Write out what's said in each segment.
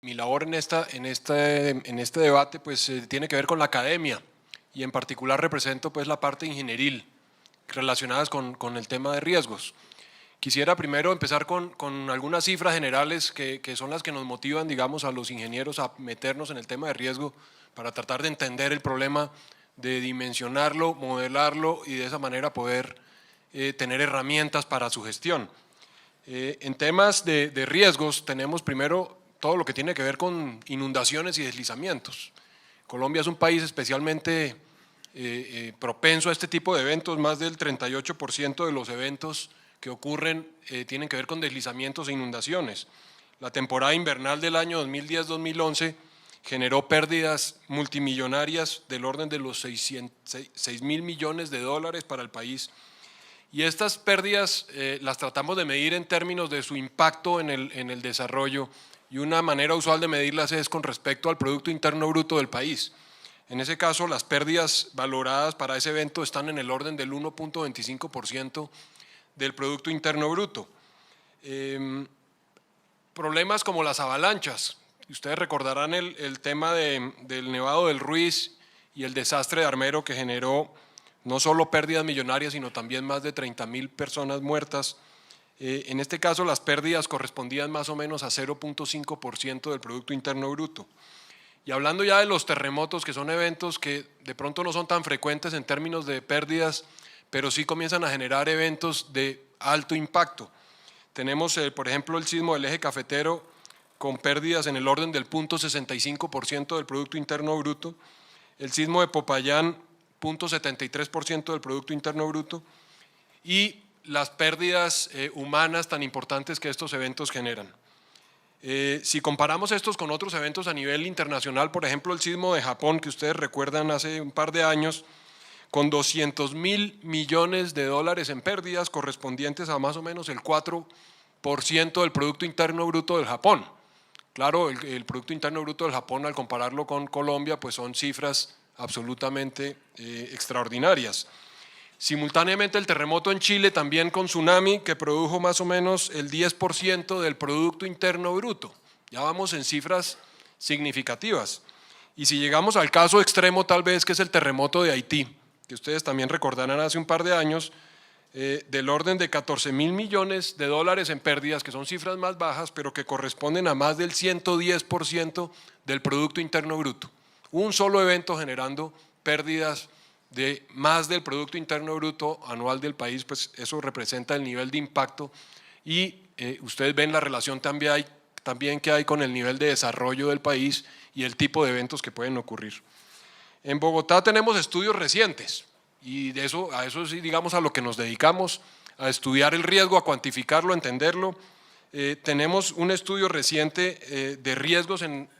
mi labor en este debate pues, tiene que ver con la academia y en particular represento pues, la parte ingenieril relacionadas con el tema de riesgos. Quisiera primero empezar con algunas cifras generales que son las que nos motivan, digamos, a los ingenieros a meternos en el tema de riesgo para tratar de entender el problema, de dimensionarlo, modelarlo y de esa manera poder tener herramientas para su gestión. En temas de riesgos tenemos primero todo lo que tiene que ver con inundaciones y deslizamientos. Colombia es un país especialmente propenso a este tipo de eventos. Más del 38% de los eventos que ocurren tienen que ver con deslizamientos e inundaciones. La temporada invernal del año 2010-2011 generó pérdidas multimillonarias del orden de los 6.000 millones de dólares para el país. Y estas pérdidas las tratamos de medir en términos de su impacto en el desarrollo, y una manera usual de medirlas es con respecto al Producto Interno Bruto del país. En ese caso, las pérdidas valoradas para ese evento están en el orden del 1.25% del Producto Interno Bruto. Problemas como las avalanchas. Ustedes recordarán el tema del Nevado del Ruiz y el desastre de Armero, que generó no solo pérdidas millonarias, sino también más de 30.000 personas muertas. En este caso, las pérdidas correspondían más o menos a 0.5% del Producto Interno Bruto. Y hablando ya de los terremotos, que son eventos que de pronto no son tan frecuentes en términos de pérdidas, pero sí comienzan a generar eventos de alto impacto. Tenemos, por ejemplo, el sismo del Eje Cafetero con pérdidas en el orden del 0.65% del Producto Interno Bruto, el sismo de Popayán, 0.73% del Producto Interno Bruto, y las pérdidas humanas tan importantes que estos eventos generan. Si comparamos estos con otros eventos a nivel internacional, por ejemplo el sismo de Japón, que ustedes recuerdan hace un par de años, con 200.000 millones de dólares en pérdidas correspondientes a más o menos el 4% del Producto Interno Bruto del Japón. Claro, el Producto Interno Bruto del Japón, al compararlo con Colombia, pues son cifras absolutamente extraordinarias. Simultáneamente el terremoto en Chile, también con tsunami, que produjo más o menos el 10% del Producto Interno Bruto. Ya vamos en cifras significativas. Y si llegamos al caso extremo tal vez, que es el terremoto de Haití, que ustedes también recordarán hace un par de años, del orden de 14.000 millones de dólares en pérdidas, que son cifras más bajas, pero que corresponden a más del 110% del Producto Interno Bruto. Un solo evento generando pérdidas de más del Producto Interno Bruto anual del país, pues eso representa el nivel de impacto, y ustedes ven la relación también que hay con el nivel de desarrollo del país y el tipo de eventos que pueden ocurrir. En Bogotá tenemos estudios recientes, y a eso sí, digamos, a lo que nos dedicamos, a estudiar el riesgo, a cuantificarlo, a entenderlo. Tenemos un estudio reciente de riesgos en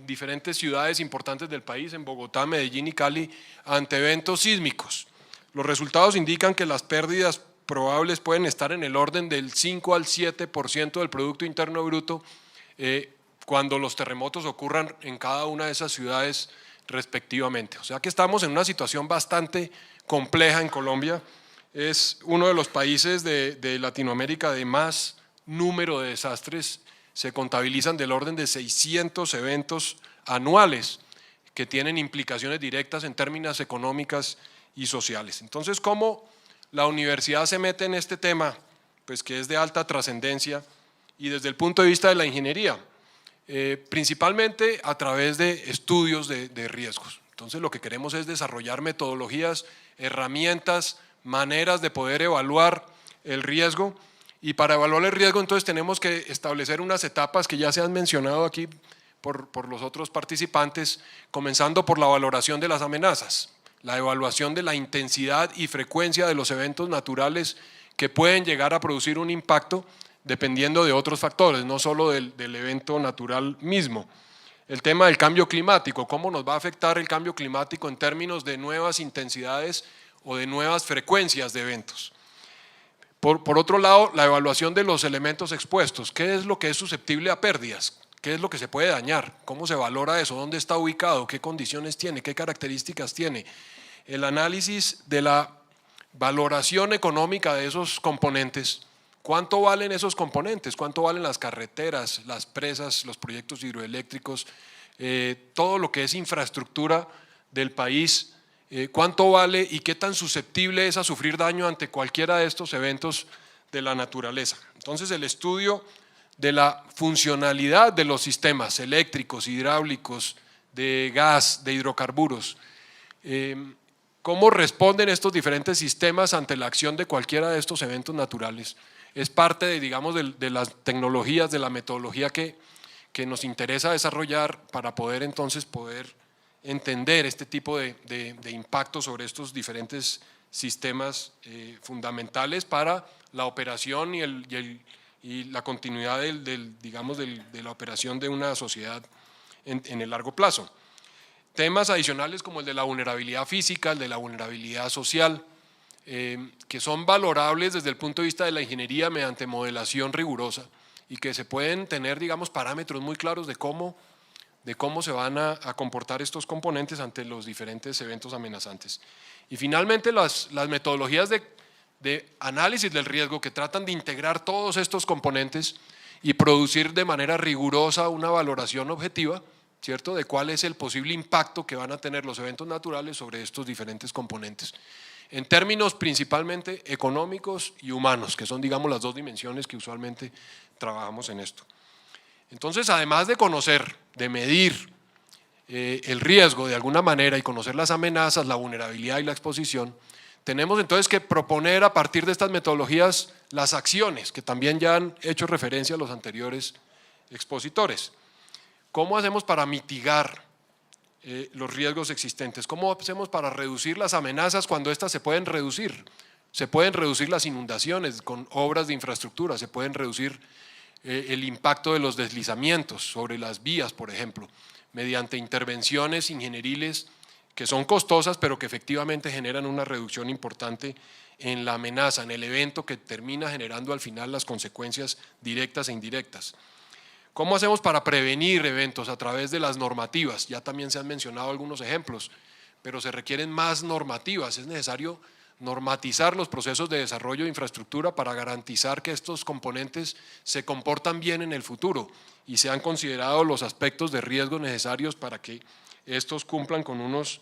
diferentes ciudades importantes del país, en Bogotá, Medellín y Cali, ante eventos sísmicos. Los resultados indican que las pérdidas probables pueden estar en el orden del 5 al 7% del Producto Interno Bruto cuando los terremotos ocurran en cada una de esas ciudades respectivamente. O sea que estamos en una situación bastante compleja en Colombia. Es uno de los países de Latinoamérica de más número de desastres. Se contabilizan del orden de 600 eventos anuales que tienen implicaciones directas en términos económicas y sociales. Entonces, ¿cómo la universidad se mete en este tema? Pues que es de alta trascendencia, y desde el punto de vista de la ingeniería, principalmente a través de estudios de riesgos. Entonces, lo que queremos es desarrollar metodologías, herramientas, maneras de poder evaluar el riesgo. Y para evaluar el riesgo, entonces tenemos que establecer unas etapas que ya se han mencionado aquí por los otros participantes, comenzando por la valoración de las amenazas, la evaluación de la intensidad y frecuencia de los eventos naturales que pueden llegar a producir un impacto dependiendo de otros factores, no solo del evento natural mismo. El tema del cambio climático, cómo nos va a afectar el cambio climático en términos de nuevas intensidades o de nuevas frecuencias de eventos. Por otro lado, la evaluación de los elementos expuestos, qué es lo que es susceptible a pérdidas, qué es lo que se puede dañar, cómo se valora eso, dónde está ubicado, qué condiciones tiene, qué características tiene. El análisis de la valoración económica de esos componentes, ¿Cuánto valen esos componentes? ¿Cuánto valen las carreteras, las presas, los proyectos hidroeléctricos, todo lo que es infraestructura del país? ¿Cuánto vale y qué tan susceptible es a sufrir daño ante cualquiera de estos eventos de la naturaleza? Entonces, el estudio de la funcionalidad de los sistemas eléctricos, hidráulicos, de gas, de hidrocarburos, cómo responden estos diferentes sistemas ante la acción de cualquiera de estos eventos naturales, es parte de, digamos, de las tecnologías, de la metodología que nos interesa desarrollar para poder entonces entender este tipo de impacto sobre estos diferentes sistemas fundamentales para la operación y la continuidad de la operación de una sociedad en el largo plazo. Temas adicionales como el de la vulnerabilidad física, el de la vulnerabilidad social, que son valorables desde el punto de vista de la ingeniería mediante modelación rigurosa y que se pueden tener, digamos, parámetros muy claros de cómo se van a comportar estos componentes ante los diferentes eventos amenazantes. Y finalmente las metodologías de análisis del riesgo que tratan de integrar todos estos componentes y producir de manera rigurosa una valoración objetiva, ¿cierto?, de cuál es el posible impacto que van a tener los eventos naturales sobre estos diferentes componentes, en términos principalmente económicos y humanos, que son, digamos, las dos dimensiones que usualmente trabajamos en esto. Entonces, además de conocer, de medir el riesgo de alguna manera y conocer las amenazas, la vulnerabilidad y la exposición, tenemos entonces que proponer a partir de estas metodologías las acciones, que también ya han hecho referencia a los anteriores expositores. ¿Cómo hacemos para mitigar los riesgos existentes? ¿Cómo hacemos para reducir las amenazas cuando éstas se pueden reducir? Se pueden reducir las inundaciones con obras de infraestructura, se pueden reducir el impacto de los deslizamientos sobre las vías, por ejemplo, mediante intervenciones ingenieriles que son costosas, pero que efectivamente generan una reducción importante en la amenaza, en el evento que termina generando al final las consecuencias directas e indirectas. ¿Cómo hacemos para prevenir eventos? A través de las normativas. Ya también se han mencionado algunos ejemplos, pero se requieren más normativas. Es necesario normatizar los procesos de desarrollo de infraestructura para garantizar que estos componentes se comportan bien en el futuro y se han considerado los aspectos de riesgo necesarios para que estos cumplan con unas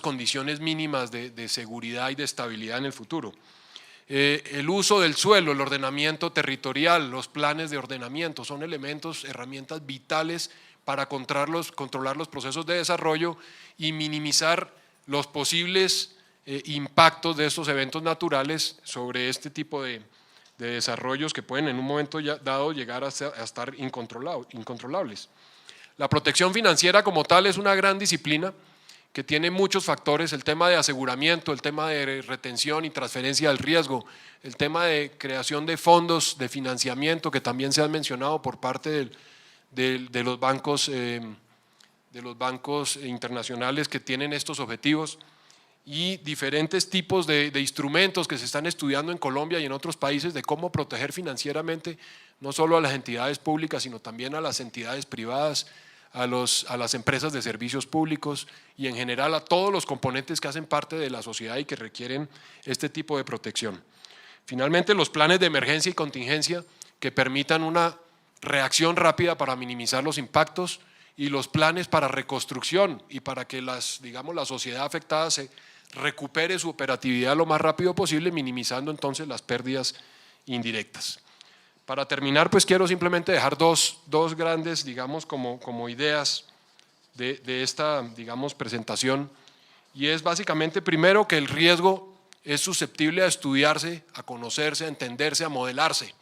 condiciones mínimas de seguridad y de estabilidad en el futuro. El uso del suelo, el ordenamiento territorial, los planes de ordenamiento son elementos, herramientas vitales para controlar los procesos de desarrollo y minimizar los posibles impactos de estos eventos naturales sobre este tipo de desarrollos que pueden en un momento dado llegar a estar incontrolables. La protección financiera como tal es una gran disciplina que tiene muchos factores, el tema de aseguramiento, el tema de retención y transferencia del riesgo, el tema de creación de fondos de financiamiento que también se han mencionado por parte de los bancos internacionales que tienen estos objetivos, y diferentes tipos de instrumentos que se están estudiando en Colombia y en otros países de cómo proteger financieramente no solo a las entidades públicas, sino también a las entidades privadas, a las empresas de servicios públicos y en general a todos los componentes que hacen parte de la sociedad y que requieren este tipo de protección. Finalmente, los planes de emergencia y contingencia que permitan una reacción rápida para minimizar los impactos y los planes para reconstrucción y para que la sociedad afectada se recupere su operatividad lo más rápido posible, minimizando entonces las pérdidas indirectas. Para terminar, pues quiero simplemente dejar dos grandes, digamos, como ideas de esta, digamos, presentación, y es básicamente, primero, que el riesgo es susceptible a estudiarse, a conocerse, a entenderse, a modelarse,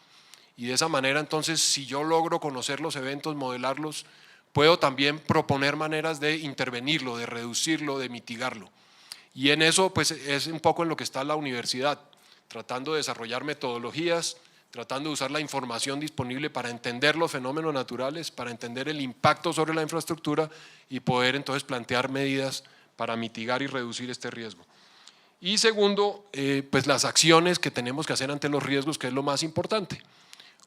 y de esa manera entonces, si yo logro conocer los eventos, modelarlos, puedo también proponer maneras de intervenirlo, de reducirlo, de mitigarlo. Y en eso pues es un poco en lo que está la universidad, tratando de desarrollar metodologías, tratando de usar la información disponible para entender los fenómenos naturales, para entender el impacto sobre la infraestructura y poder entonces plantear medidas para mitigar y reducir este riesgo. Y segundo, pues las acciones que tenemos que hacer ante los riesgos, que es lo más importante.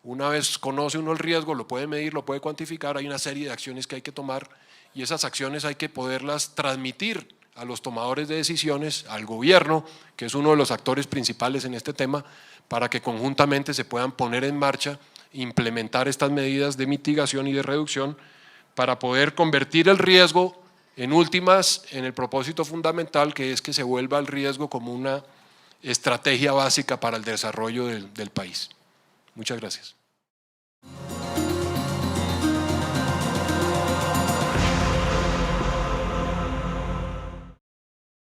Una vez conoce uno el riesgo, lo puede medir, lo puede cuantificar, hay una serie de acciones que hay que tomar y esas acciones hay que poderlas transmitir a los tomadores de decisiones, al gobierno, que es uno de los actores principales en este tema, para que conjuntamente se puedan poner en marcha, implementar estas medidas de mitigación y de reducción para poder convertir el riesgo en últimas en el propósito fundamental, que es que se vuelva el riesgo como una estrategia básica para el desarrollo del país. Muchas gracias.